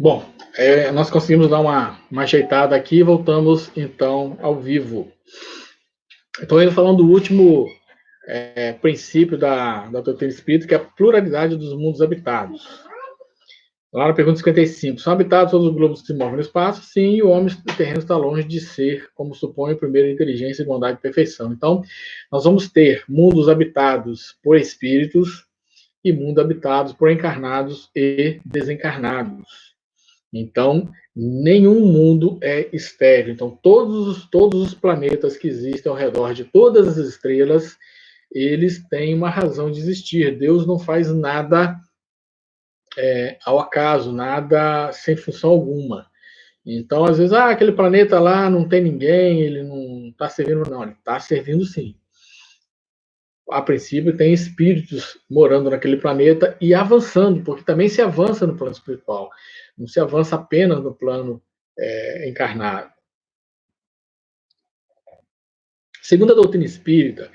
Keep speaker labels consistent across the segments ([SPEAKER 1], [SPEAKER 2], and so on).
[SPEAKER 1] Bom, nós conseguimos dar uma ajeitada aqui e voltamos então ao vivo. Estou ainda falando do último princípio da doutrina espírita, que é a pluralidade dos mundos habitados. Lá na pergunta 55, são habitados todos os globos que se movem no espaço? Sim, e o homem terreno está longe de ser, como supõe o primeiro, inteligência, bondade e perfeição. Então, nós vamos ter mundos habitados por espíritos e mundos habitados por encarnados e desencarnados. Então, nenhum mundo é estéril. Então, todos os planetas que existem ao redor de todas as estrelas, eles têm uma razão de existir. Deus não faz nada ao acaso, nada sem função alguma. Então, às vezes, aquele planeta lá não tem ninguém, ele não está servindo, não. Ele está servindo sim. A princípio, tem espíritos morando naquele planeta e avançando, porque também se avança no plano espiritual. Não se avança apenas no plano encarnado. Segundo a doutrina espírita,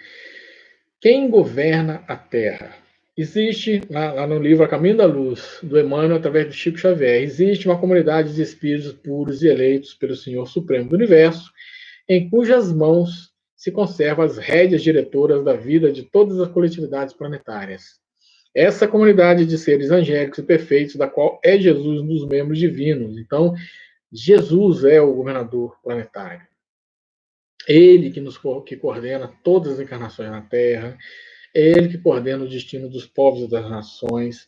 [SPEAKER 1] quem governa a Terra? Existe, lá no livro A Caminho da Luz, do Emmanuel, através do Chico Xavier, existe uma comunidade de espíritos puros e eleitos pelo Senhor Supremo do Universo, em cujas mãos se conservam as rédeas diretoras da vida de todas as coletividades planetárias. Essa comunidade de seres angélicos e perfeitos, da qual é Jesus um dos membros divinos. Então, Jesus é o governador planetário. Ele que coordena todas as encarnações na Terra, é ele que coordena o destino dos povos e das nações.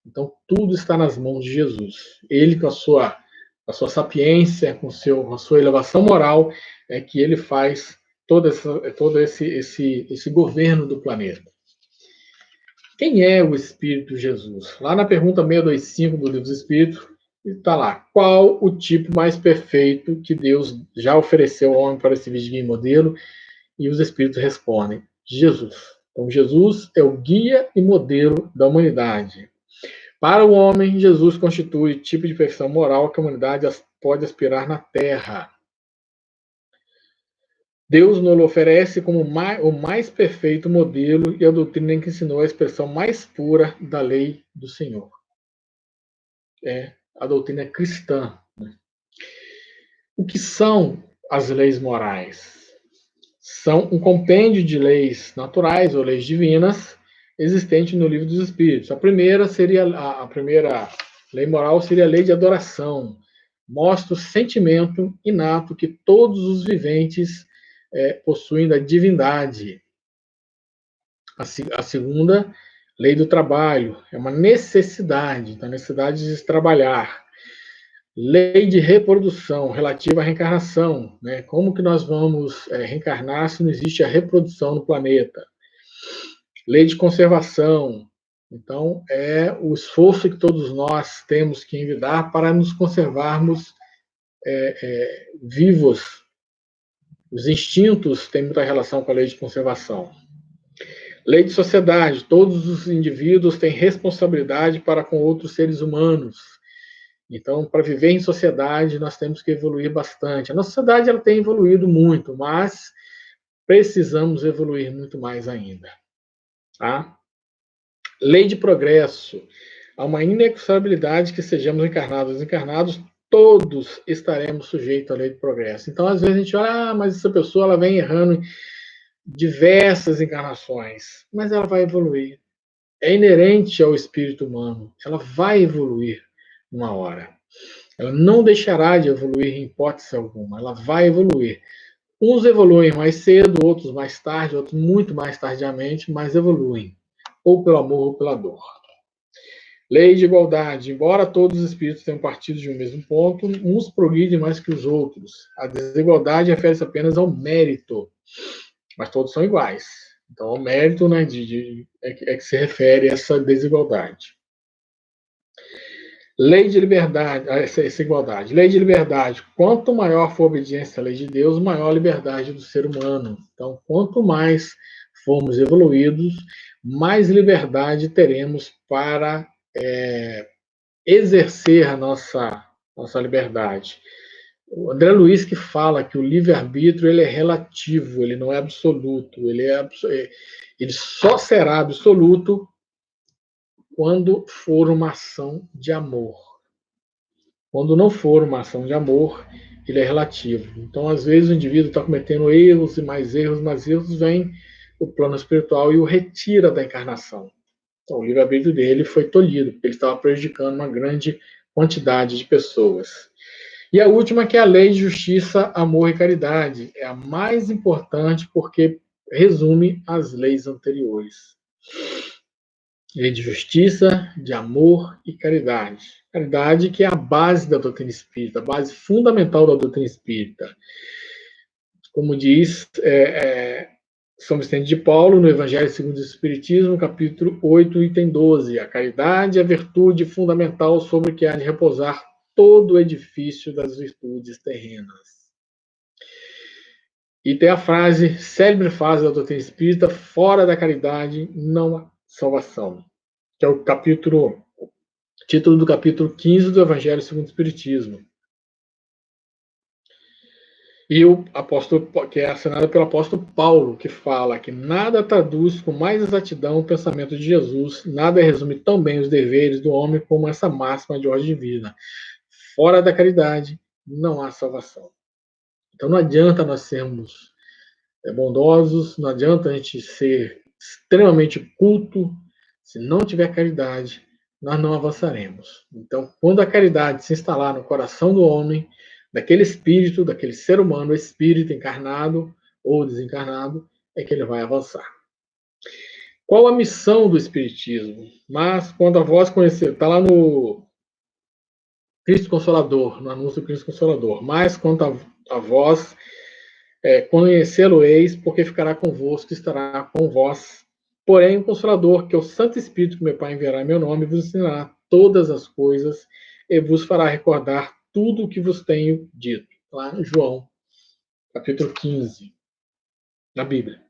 [SPEAKER 1] Então, tudo está nas mãos de Jesus. Ele, com a sua sapiência, com a sua elevação moral, é que ele faz todo esse governo do planeta. Quem é o Espírito Jesus? Lá na pergunta 625 do Livro dos Espíritos, está lá. Qual o tipo mais perfeito que Deus já ofereceu ao homem para esse guia e modelo? E os Espíritos respondem: Jesus. Então, Jesus é o guia e modelo da humanidade. Para o homem, Jesus constitui o tipo de perfeição moral que a humanidade pode aspirar na Terra. Deus nos oferece como o mais perfeito modelo e a doutrina que ensinou a expressão mais pura da lei do Senhor. É a doutrina cristã. O que são as leis morais? São um compêndio de leis naturais ou leis divinas existente no Livro dos Espíritos. A primeira lei moral seria a lei de adoração. Mostra o sentimento inato que todos os viventes possuem da divindade. A segunda, lei do trabalho, é uma necessidade, a necessidade de se trabalhar. Lei de reprodução, relativa à reencarnação, né? Como que nós vamos reencarnar se não existe a reprodução no planeta? Lei de conservação, então é o esforço que todos nós temos que envidar para nos conservarmos vivos. Os instintos têm muita relação com a lei de conservação. Lei de sociedade, todos os indivíduos têm responsabilidade para com outros seres humanos. Então, para viver em sociedade, nós temos que evoluir bastante. A nossa sociedade ela tem evoluído muito, mas precisamos evoluir muito mais ainda. Tá? Lei de progresso. Há uma inexorabilidade que sejamos encarnados ou desencarnados, todos estaremos sujeitos à lei de progresso. Então, às vezes a gente olha, mas essa pessoa ela vem errando em diversas encarnações, mas ela vai evoluir. É inerente ao espírito humano. Ela vai evoluir uma hora. Ela não deixará de evoluir em hipótese alguma. Ela vai evoluir. Uns evoluem mais cedo, outros mais tarde, outros muito mais tardiamente, mas evoluem. Ou pelo amor ou pela dor. Lei de igualdade. Embora todos os espíritos tenham partido de um mesmo ponto, uns progridem mais que os outros. A desigualdade refere-se apenas ao mérito. Mas todos são iguais. Então, ao mérito, né, é que se refere essa desigualdade. Lei de liberdade, essa igualdade. Lei de liberdade. Quanto maior for a obediência à lei de Deus, maior a liberdade do ser humano. Então, quanto mais formos evoluídos, mais liberdade teremos para exercer a nossa liberdade. O André Luiz que fala que o livre-arbítrio ele é relativo, ele não é absoluto. Ele só será absoluto quando for uma ação de amor. Quando não for uma ação de amor, ele é relativo. Então, às vezes, o indivíduo está cometendo erros e mais erros, vem o plano espiritual e o retira da encarnação. Então, o livre-arbítrio dele foi tolhido, porque ele estava prejudicando uma grande quantidade de pessoas. E a última, que é a lei de justiça, amor e caridade. É a mais importante porque resume as leis anteriores. Lei de justiça, de amor e caridade. Caridade que é a base da doutrina espírita, a base fundamental da doutrina espírita. Como diz São Vicente de Paulo, no Evangelho segundo o Espiritismo, capítulo 8, item 12. A caridade é a virtude fundamental sobre que há de repousar todo o edifício das virtudes terrenas. E tem a frase, célebre frase da doutrina espírita, fora da caridade não há salvação, que é o título do capítulo 15 do Evangelho segundo o Espiritismo. E o apóstolo, que é assinado pelo apóstolo Paulo, que fala que nada traduz com mais exatidão o pensamento de Jesus, nada resume tão bem os deveres do homem como essa máxima de ordem divina. Fora da caridade não há salvação. Então não adianta nós sermos bondosos, não adianta a gente ser extremamente culto, se não tiver caridade, nós não avançaremos. Então, quando a caridade se instalar no coração do homem, daquele espírito, daquele ser humano, espírito encarnado ou desencarnado, é que ele vai avançar. Qual a missão do Espiritismo? Mas quando a voz conhecer, está lá no Cristo Consolador, no anúncio do Cristo Consolador, mas quanto a vós, conhecê-lo-eis, porque ficará convosco, estará com vós. Porém, o Consolador, que é o Santo Espírito que meu Pai enviará em meu nome, vos ensinará todas as coisas e vos fará recordar tudo o que vos tenho dito. Lá em João, capítulo 15, na Bíblia.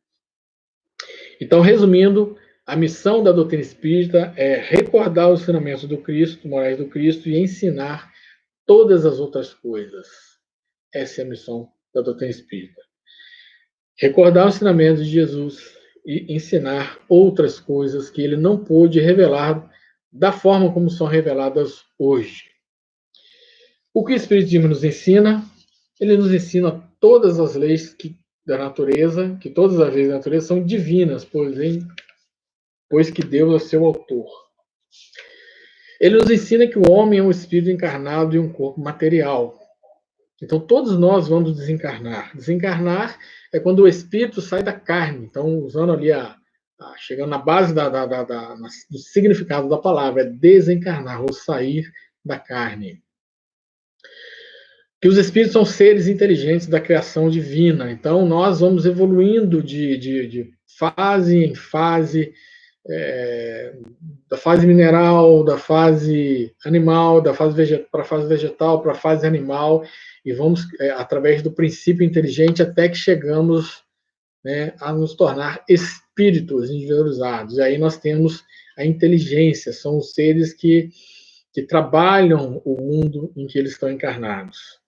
[SPEAKER 1] Então, resumindo, a missão da doutrina espírita é recordar os ensinamentos do Cristo, morais do Cristo, e ensinar todas as outras coisas. Essa é a missão da doutrina espírita. Recordar os ensinamentos de Jesus e ensinar outras coisas que ele não pôde revelar da forma como são reveladas hoje. O que o Espiritismo nos ensina? Ele nos ensina todas as leis da natureza, que todas as leis da natureza são divinas, pois que Deus é seu autor. Ele nos ensina que o homem é um espírito encarnado e um corpo material. Então, todos nós vamos desencarnar. Desencarnar é quando o espírito sai da carne. Então, usando ali chegando na base do significado da palavra, é desencarnar, ou sair da carne. Que os espíritos são seres inteligentes da criação divina. Então, nós vamos evoluindo de fase em fase, da fase mineral, da fase animal, para a fase vegetal, para a fase animal, e vamos através do princípio inteligente até que chegamos, a nos tornar espíritos individualizados. E aí nós temos a inteligência, são os seres que trabalham o mundo em que eles estão encarnados.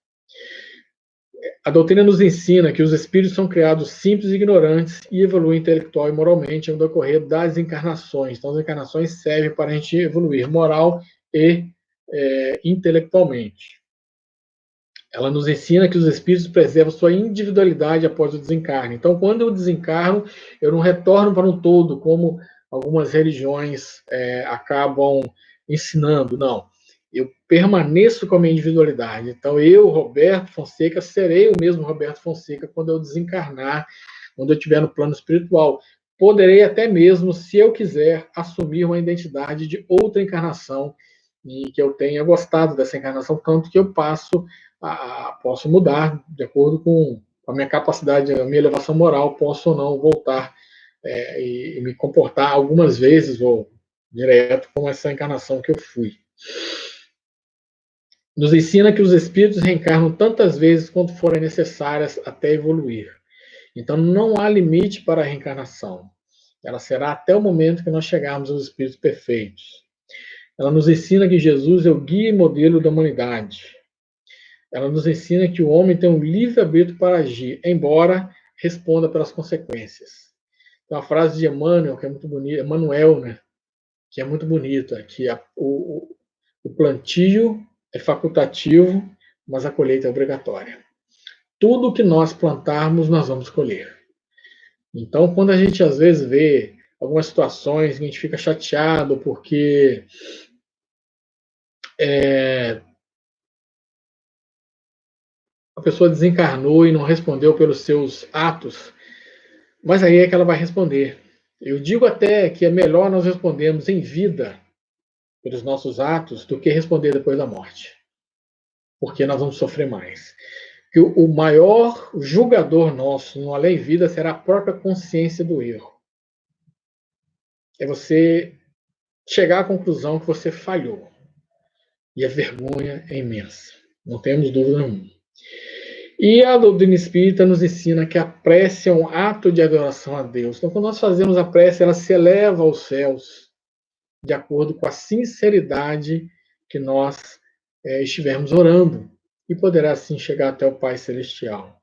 [SPEAKER 1] A doutrina nos ensina que os espíritos são criados simples e ignorantes e evoluem intelectual e moralmente no decorrer das encarnações. Então, as encarnações servem para a gente evoluir moral e intelectualmente. Ela nos ensina que os espíritos preservam sua individualidade após o desencarne. Então, quando eu desencarno, eu não retorno para um todo, como algumas religiões acabam ensinando. Não. Eu permaneço com a minha individualidade. Então, eu, Roberto Fonseca, serei o mesmo Roberto Fonseca quando eu desencarnar, quando eu estiver no plano espiritual. Poderei até mesmo, se eu quiser, assumir uma identidade de outra encarnação e que eu tenha gostado dessa encarnação, tanto que eu posso mudar de acordo com a minha capacidade, a minha elevação moral, posso ou não voltar e me comportar algumas vezes ou direto com essa encarnação que eu fui. Nos ensina que os espíritos reencarnam tantas vezes quanto forem necessárias até evoluir. Então não há limite para a reencarnação. Ela será até o momento que nós chegarmos aos espíritos perfeitos. Ela nos ensina que Jesus é o guia e modelo da humanidade. Ela nos ensina que o homem tem um livre-arbítrio para agir, embora responda pelas consequências. Tem uma frase de Emmanuel, que é muito bonita, Emmanuel, né? Que é muito bonita, que o plantio é facultativo, mas a colheita é obrigatória. Tudo que nós plantarmos, nós vamos colher. Então, quando a gente às vezes vê algumas situações que a gente fica chateado porque a pessoa desencarnou e não respondeu pelos seus atos, mas aí é que ela vai responder. Eu digo até que é melhor nós respondermos em vida pelos nossos atos do que responder depois da morte, porque nós vamos sofrer mais. Que o maior julgador nosso no além-vida será a própria consciência do erro. É você chegar à conclusão que você falhou. E a vergonha é imensa. Não temos dúvida nenhuma. E a doutrina espírita nos ensina que a prece é um ato de adoração a Deus. Então, quando nós fazemos a prece, ela se eleva aos céus de acordo com a sinceridade que nós estivermos orando. E poderá, assim, chegar até o Pai Celestial.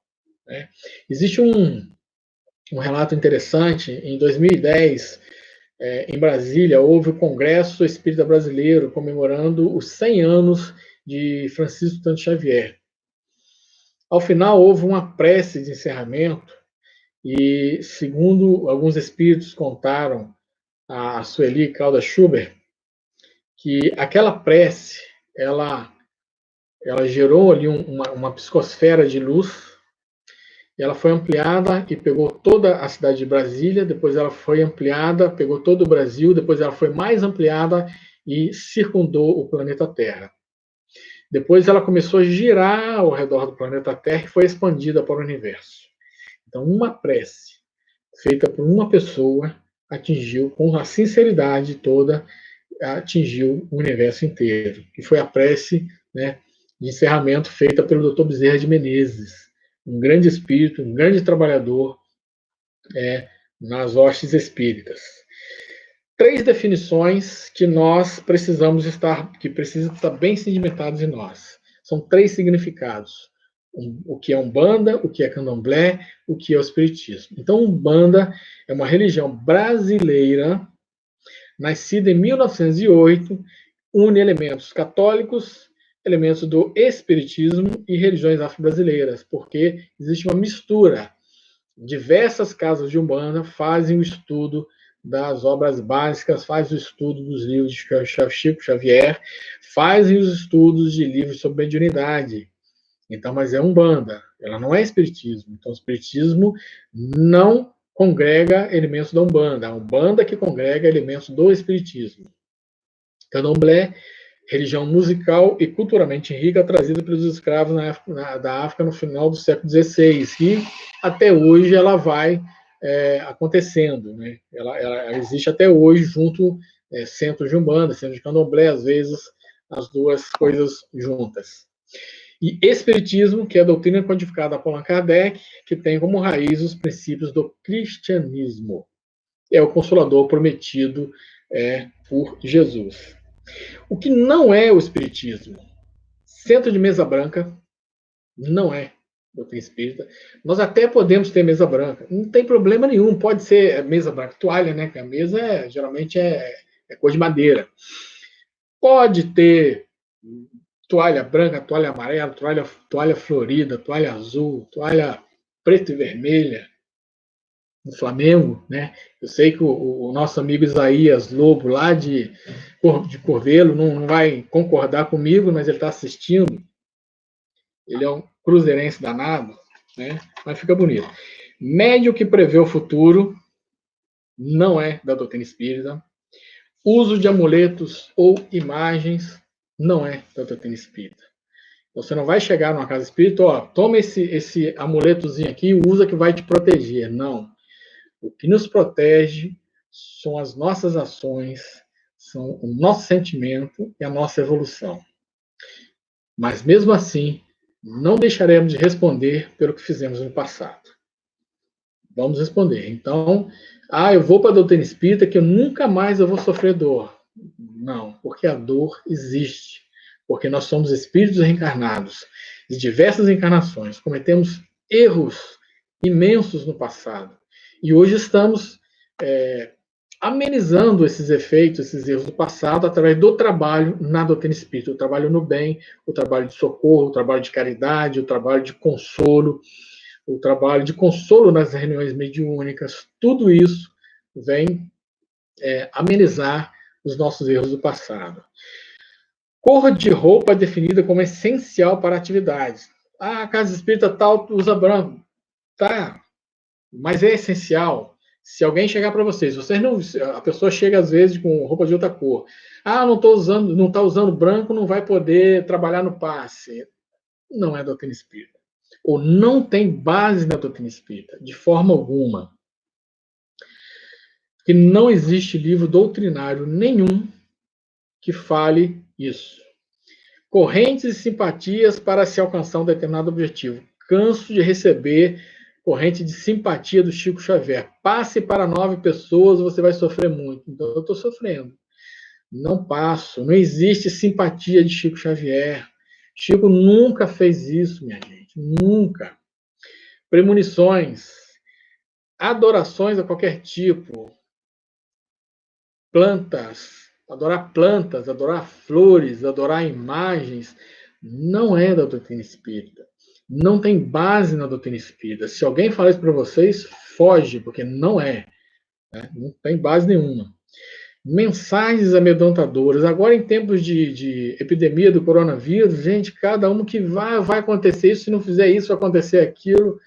[SPEAKER 1] Né? Existe um relato interessante. Em 2010, em Brasília, houve o Congresso Espírita Brasileiro comemorando os 100 anos de Francisco Cândido Xavier. Ao final, houve uma prece de encerramento e, segundo alguns espíritos contaram a Sueli Calda Schubert, que aquela prece, ela gerou ali uma psicosfera de luz. Ela foi ampliada e pegou toda a cidade de Brasília, depois ela foi ampliada, pegou todo o Brasil, depois ela foi mais ampliada e circundou o planeta Terra. Depois ela começou a girar ao redor do planeta Terra e foi expandida para o universo. Então, uma prece feita por uma pessoa atingiu, com a sinceridade toda, atingiu o universo inteiro. E foi a prece, né, de encerramento feita pelo Dr. Bezerra de Menezes, um grande espírito, um grande trabalhador nas hostes espíritas. 3 definições que nós precisamos estar, que precisam estar bem sedimentados em nós. São 3 significados. O que é Umbanda, o que é Candomblé, o que é o Espiritismo. Então, Umbanda é uma religião brasileira, nascida em 1908, une elementos católicos, elementos do Espiritismo e religiões afro-brasileiras, porque existe uma mistura. Diversas casas de Umbanda fazem o estudo das obras básicas, fazem o estudo dos livros de Chico Xavier, fazem os estudos de livros sobre mediunidade. Então, mas é Umbanda, ela não é Espiritismo. Então, o Espiritismo não congrega elementos da Umbanda, a Umbanda que congrega elementos do Espiritismo. Candomblé, religião musical e culturalmente rica trazida pelos escravos da África no final do século XVI, e até hoje ela vai acontecendo. Né? Ela existe até hoje junto centros de Umbanda, centros de Candomblé, às vezes as duas coisas juntas. E Espiritismo, que é a doutrina codificada por Allan Kardec, que tem como raiz os princípios do cristianismo. É o Consolador prometido por Jesus. O que não é o Espiritismo? Centro de mesa branca não é doutrina espírita. Nós até podemos ter mesa branca, não tem problema nenhum, pode ser mesa branca, toalha, né? Que a mesa geralmente é cor de madeira. Pode ter toalha branca, toalha amarela, toalha florida, toalha azul, toalha preta e vermelha, no Flamengo, né? Eu sei que o nosso amigo Isaías Lobo, lá de Corvelo, não vai concordar comigo, mas ele está assistindo. Ele é um cruzeirense danado, né? Mas fica bonito. Médio que prevê o futuro não é da doutrina espírita. Uso de amuletos ou imagens não é da doutrina espírita. Você não vai chegar numa casa espírita, ó, toma esse amuletozinho aqui e usa que vai te proteger. Não. O que nos protege são as nossas ações, são o nosso sentimento e a nossa evolução. Mas mesmo assim, não deixaremos de responder pelo que fizemos no passado. Vamos responder. Então, eu vou para a doutrina espírita que eu nunca mais eu vou sofrer dor. Não, porque a dor existe. Porque nós somos espíritos reencarnados de diversas encarnações. Cometemos erros imensos no passado. E hoje estamos amenizando esses efeitos, esses erros do passado, através do trabalho na doutrina espírita, o trabalho no bem, o trabalho de socorro, o trabalho de caridade, o trabalho de consolo, o trabalho de consolo nas reuniões mediúnicas, tudo isso vem amenizar os nossos erros do passado. Cor de roupa definida como essencial para atividades. Ah, a casa espírita tal usa branco. Tá, mas é essencial. Se alguém chegar para vocês, a pessoa chega às vezes com roupa de outra cor. Ah, não está usando branco, não vai poder trabalhar no passe. Não é doutrina espírita. Ou não tem base na doutrina espírita, de forma alguma. Que não existe livro doutrinário nenhum que fale isso. Correntes e simpatias para se alcançar um determinado objetivo. Canso de receber corrente de simpatia do Chico Xavier. Passe para 9 pessoas, você vai sofrer muito. Então, eu estou sofrendo. Não passo. Não existe simpatia de Chico Xavier. Chico nunca fez isso, minha gente. Nunca. Premonições, adorações a qualquer tipo, plantas, adorar flores, adorar imagens, não é da doutrina espírita. Não tem base na doutrina espírita. Se alguém falar isso para vocês, foge, porque não é. Né? Não tem base nenhuma. Mensagens amedrontadoras. Agora, em tempos de epidemia do coronavírus, gente, cada um que vai acontecer isso, se não fizer isso, vai acontecer aquilo.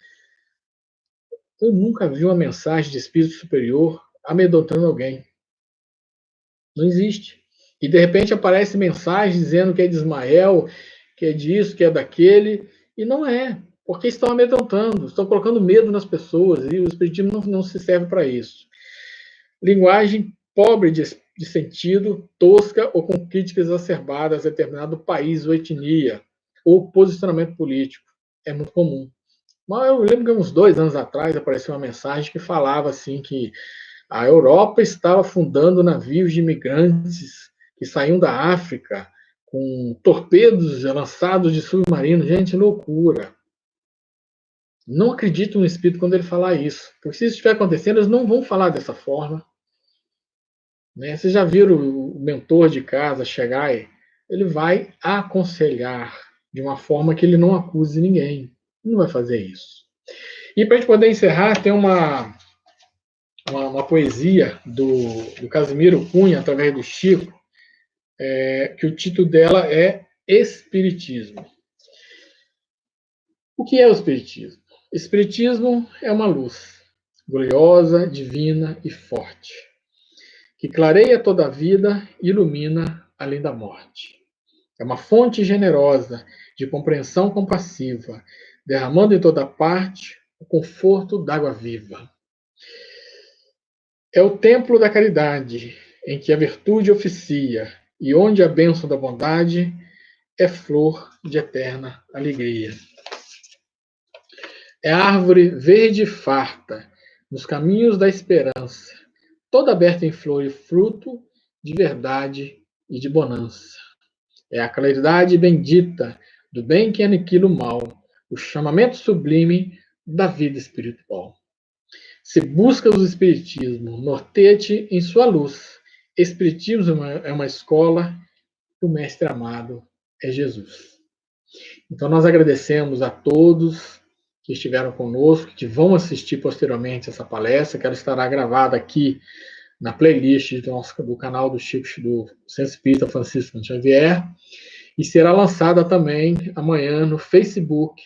[SPEAKER 1] Eu nunca vi uma mensagem de espírito superior amedrontando alguém. Não existe. E de repente aparece mensagem dizendo que é de Ismael, que é disso, que é daquele, e não é, porque estão amedrontando, estão colocando medo nas pessoas, e o espiritismo não se serve para isso. Linguagem pobre de sentido, tosca ou com críticas exacerbadas a determinado país ou etnia, ou posicionamento político. É muito comum. Mas eu lembro que uns 2 anos atrás apareceu uma mensagem que falava assim que a Europa estava afundando navios de imigrantes que saíam da África com torpedos lançados de submarino. Gente, loucura. Não acredito no espírito quando ele falar isso. Porque se isso estiver acontecendo, eles não vão falar dessa forma. Né? Vocês já viram o mentor de casa chegar e ele vai aconselhar de uma forma que ele não acuse ninguém. Ele não vai fazer isso. E para a gente poder encerrar, tem uma poesia do Casimiro Cunha, através do Chico, que o título dela é Espiritismo. O que é o Espiritismo? Espiritismo é uma luz, gloriosa, divina e forte, que clareia toda a vida e ilumina além da morte. É uma fonte generosa de compreensão compassiva, derramando em toda parte o conforto d'água viva. É o templo da caridade, em que a virtude oficia, e onde a bênção da bondade é flor de eterna alegria. É árvore verde e farta, nos caminhos da esperança, toda aberta em flor e fruto de verdade e de bonança. É a claridade bendita do bem que aniquila o mal, o chamamento sublime da vida espiritual. Se buscas o Espiritismo, norteia-te em sua luz. Espiritismo é uma escola e o mestre amado é Jesus. Então nós agradecemos a todos que estiveram conosco, que vão assistir posteriormente essa palestra, que ela estará gravada aqui na playlist do canal do Chico, do Centro Espírita Francisco Xavier, e será lançada também amanhã no Facebook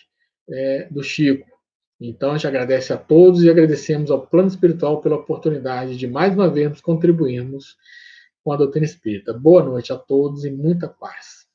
[SPEAKER 1] do Chico. Então, a gente agradece a todos e agradecemos ao Plano Espiritual pela oportunidade de mais uma vez contribuirmos com a doutrina espírita. Boa noite a todos e muita paz.